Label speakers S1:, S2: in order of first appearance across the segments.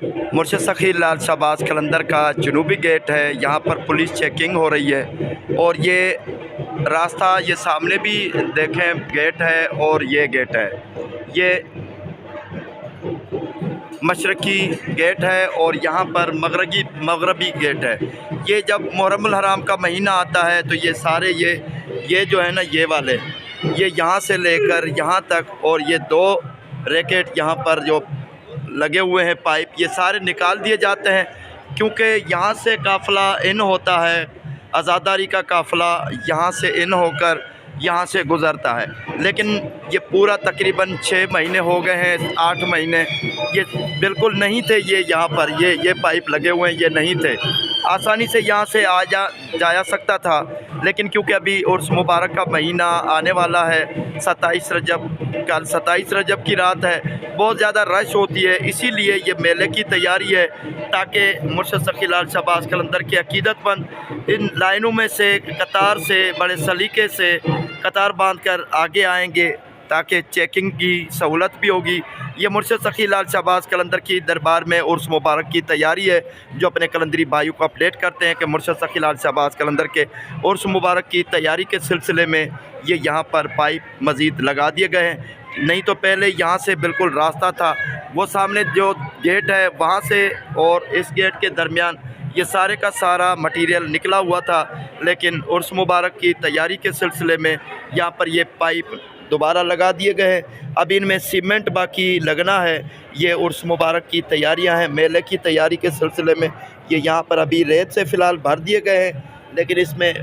S1: मुर्शिद सखी लाल शहबाज कलंदर का जनूबी गेट है। यहाँ पर पुलिस चेकिंग हो रही है और ये रास्ता, ये सामने भी देखें गेट है और ये गेट है, ये मशरक़ी गेट है और यहाँ पर मगरबी गेट है। ये जब मुहर्रमुल हराम का महीना आता है तो ये सारे ये जो है ना, ये वाले, ये यहाँ से लेकर यहाँ तक, और ये 2 रैकेट यहाँ पर जो लगे हुए हैं पाइप, ये सारे निकाल दिए जाते हैं क्योंकि यहाँ से काफ़िला इन होता है, आज़ादारी का काफ़िला यहाँ से इन होकर यहाँ से गुज़रता है। लेकिन ये पूरा तकरीबन 6 महीने हो गए हैं, 8 महीने ये बिल्कुल नहीं थे। ये यहाँ पर ये पाइप लगे हुए हैं, ये नहीं थे। आसानी से यहाँ से जाया सकता था, लेकिन क्योंकि अभी उर्स मुबारक का महीना आने वाला है, 27 रजब, कल 27 रजब की रात है, बहुत ज़्यादा रश होती है, इसीलिए ये मेले की तैयारी है ताकि मुर्शिद सखी लाल शहबाज कलंदर के अकीदतमंद इन लाइनों में से, कतार से, बड़े सलीके से कतार बांधकर आगे आएंगे ताकि चेकिंग की सहूलत भी होगी। ये मुर्शिद सखी लाल शहबाज कलंदर की दरबार में उर्स मुबारक की तैयारी है, जो अपने कलंदरी भाइयों को अपडेट करते हैं कि मुर्शिद सखी लाल शहबाज कलंदर के उर्स मुबारक की तैयारी के सिलसिले में ये यहाँ पर पाइप मज़ीद लगा दिए गए हैं। नहीं तो पहले यहाँ से बिल्कुल रास्ता था, वो सामने जो गेट है वहाँ से और इस गेट के दरमियान ये सारे का सारा मटेरियल निकला हुआ था, लेकिन उर्स मुबारक की तैयारी के सिलसिले में यहाँ पर ये पाइप दोबारा लगा दिए गए हैं। अब इनमें सीमेंट बाकी लगना है। ये उर्स मुबारक की तैयारियां हैं, मेले की तैयारी के सिलसिले में ये यहाँ पर अभी रेत से फ़िलहाल भर दिए गए हैं, लेकिन इसमें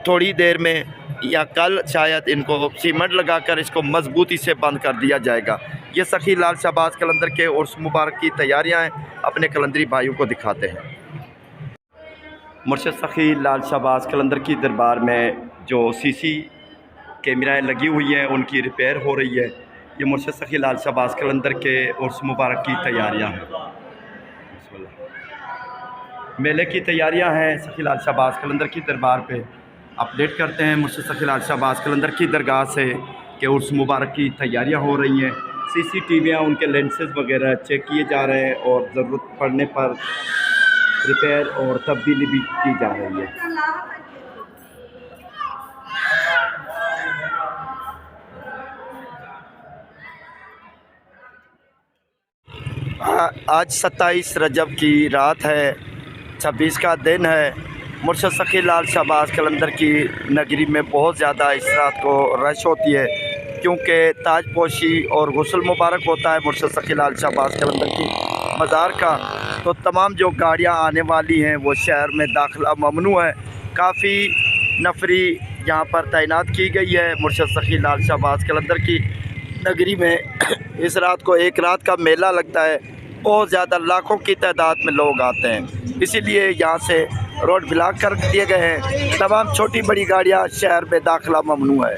S1: थोड़ी देर में या कल शायद इनको सीमेंट लगाकर इसको मजबूती से बंद कर दिया जाएगा। ये सखी लाल शहबाज कलंदर के उर्स मुबारक की तैयारियां हैं, अपने कलंदरी भाइयों को दिखाते हैं। मुर्शिद सखी लाल शहबाज कलंदर की दरबार में जो सीसी कैमराएँ लगी हुई हैं उनकी रिपेयर हो रही है। ये मुर्शिद सखी लाल शहबाज कलंदर के उर्स मुबारक की तैयारियां हैं, मेले की तैयारियां हैं सखी लाल शहबाज कलंदर की दरबार पे। अपडेट करते हैं मुर्शिद सखी लाल शहबाज कलंदर की दरगाह से कि उर्स मुबारक की तैयारियां हो रही हैं। CCTVयाँ, उनके लेंसेज वगैरह चेक किए जा रहे हैं और ज़रूरत पड़ने पर रिपेयर और तब्दीली भी की जा रही है। आज 27 रजब की रात है, 26 का दिन है। मुर्शिद सखी लाल शहबाज कलंदर की नगरी में बहुत ज़्यादा इस रात को रश होती है क्योंकि ताजपोशी और गुस्ल मुबारक होता है मुर्शिद सखी लाल शहबाज कलंदर की मज़ार का। तो तमाम जो गाड़ियां आने वाली हैं वो शहर में दाखिला ममनू है। काफ़ी नफरी यहाँ पर तैनात की गई है। मुर्शिद सखी लाल शहबाज कलंदर की नगरी में इस रात को एक रात का मेला लगता है, बहुत ज़्यादा लाखों की तादाद में लोग आते हैं, इसीलिए यहाँ से रोड ब्लॉक कर दिए गए हैं। तमाम छोटी बड़ी गाड़ियाँ शहर में दाखिला ममनू है।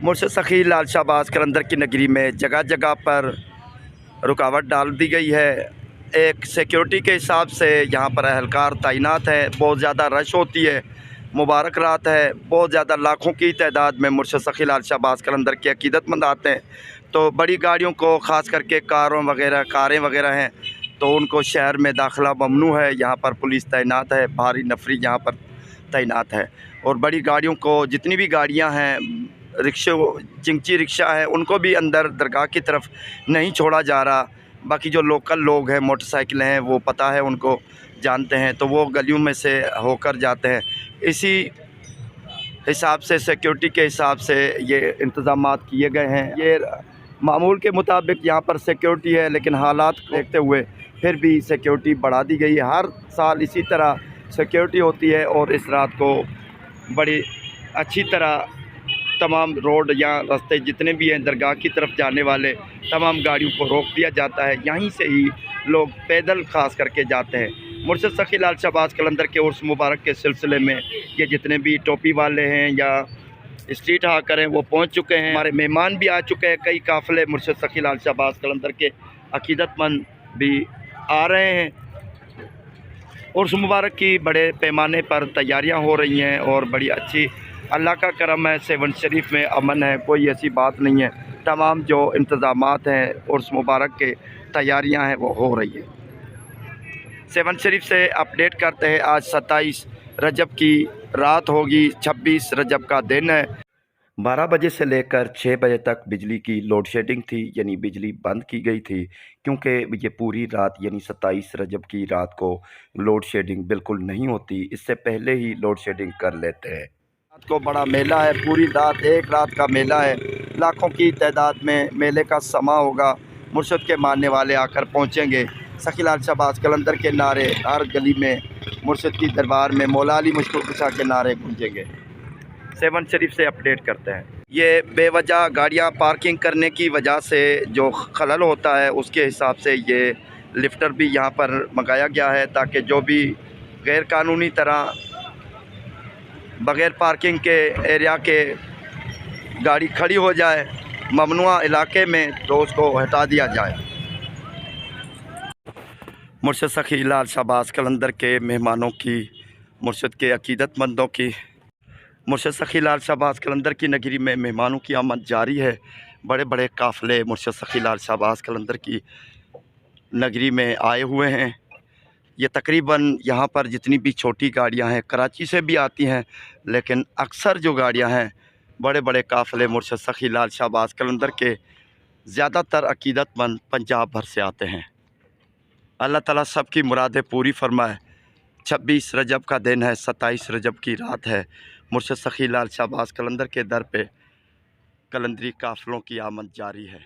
S1: मुर्शिद सखी लाल शहबाज कलंदर की नगरी में जगह जगह पर रुकावट डाल दी गई है। एक सिक्योरिटी के हिसाब से यहाँ पर अहलकार तैनात है। बहुत ज़्यादा रश होती है, मुबारक रात है, बहुत ज़्यादा लाखों की तादाद में मुर्शिद सखी लाल शहबाज कलंदर के अकीदतमंद आते हैं। तो बड़ी गाड़ियों को, ख़ास करके कारें वगैरह हैं, तो उनको शहर में दाखिला ममनू है। यहाँ पर पुलिस तैनात है, भारी नफरी यहाँ पर तैनात है। और बड़ी गाड़ियों को, जितनी भी गाड़ियाँ हैं, चिंची रिक्शा है, उनको भी अंदर दरगाह की तरफ नहीं छोड़ा जा रहा। बाकी जो लोकल लोग हैं, मोटरसाइकिलें हैं, वो पता है, उनको जानते हैं, तो वो गलियों में से होकर जाते हैं। इसी हिसाब से, सिक्योरिटी के हिसाब से ये इंतज़ामात किए गए हैं। ये मामूल के मुताबिक यहाँ पर सिक्योरिटी है, लेकिन हालात देखते हुए फिर भी सिक्योरिटी बढ़ा दी गई है। हर साल इसी तरह सिक्योरिटी होती है और इस रात को बड़ी अच्छी तरह तमाम रोड या रास्ते जितने भी हैं दरगाह की तरफ जाने वाले, तमाम गाड़ियों को रोक दिया जाता है। यहीं से ही लोग पैदल खास करके जाते हैं। मुर्शिद सखी लाल शहबाज कलंदर के उर्स मुबारक के सिलसिले में ये जितने भी टोपी वाले हैं या स्ट्रीट हाकर हैं वो पहुंच चुके हैं। हमारे मेहमान भी आ चुके हैं। कई काफ़िले मुर्शिद सखी लाल शहबाज कलंदर के अकीदतमंद भी आ रहे हैं। उर्स मुबारक की बड़े पैमाने पर तैयारियां हो रही हैं और बड़ी अच्छी, अल्लाह का करम है, सेवन शरीफ में अमन है, कोई ऐसी बात नहीं है। तमाम जो इंतज़ामात हैं उर्स मुबारक के तैयारियां हैं वो हो रही है। 7 शरीफ से अपडेट करते हैं। आज 27 रजब की रात होगी, 26 रजब का दिन है। 12 बजे से लेकर 6 बजे तक बिजली की लोड शेडिंग थी, यानी बिजली बंद की गई थी, क्योंकि ये पूरी रात यानी 27 रजब की रात को लोड शेडिंग बिल्कुल नहीं होती, इससे पहले ही लोड शेडिंग कर लेते हैं। रात को बड़ा मेला है, पूरी रात एक रात का मेला है, लाखों की तादाद में मेले का समा होगा। मुर्शद के मानने वाले आकर पहुँचेंगे। सखी लाल शहबाज कलंदर के नारे हर गली में, मुर्शद की दरबार में मौला अली मुश्किल कुशा के नारे गूंजेंगे। 7 शरीफ से अपडेट करते हैं। ये बेवजह गाड़ियां पार्किंग करने की वजह से जो खलल होता है, उसके हिसाब से ये लिफ्टर भी यहाँ पर मंगाया गया है, ताकि जो भी गैर कानूनी तरह बग़ैर पार्किंग के एरिया के गाड़ी खड़ी हो जाए ममनुआ इलाके में, तो उसको हटा दिया जाए। मुर्शद सखी लाल शहबाज कलंदर के मेहमानों की, मुर्शद के अकीदतमंदों की, मुर्शद सखी लाल शहबाज कलंदर की नगरी में मेहमानों की आमद जारी है। बड़े बड़े काफ़िले मुर्शद सखी लाल शहबाज कलंदर की नगरी में आए हुए हैं। ये तकरीबन यहाँ पर जितनी भी छोटी गाड़ियाँ हैं कराची से भी आती हैं, लेकिन अक्सर जो गाड़ियाँ हैं बड़े बड़े काफ़िले मुर्शद सखी लाल शहबाज कलंदर के ज़्यादातर अकीदतमंद पंजाब भर से आते हैं। अल्लाह ताला सबकी मुरादें पूरी फरमाए। 26 रजब का दिन है, 27 रजब की रात है। मुर्शद सखी लाल शहबाज कलंदर के दर पे कलंदरी काफ़िलों की आमद जारी है।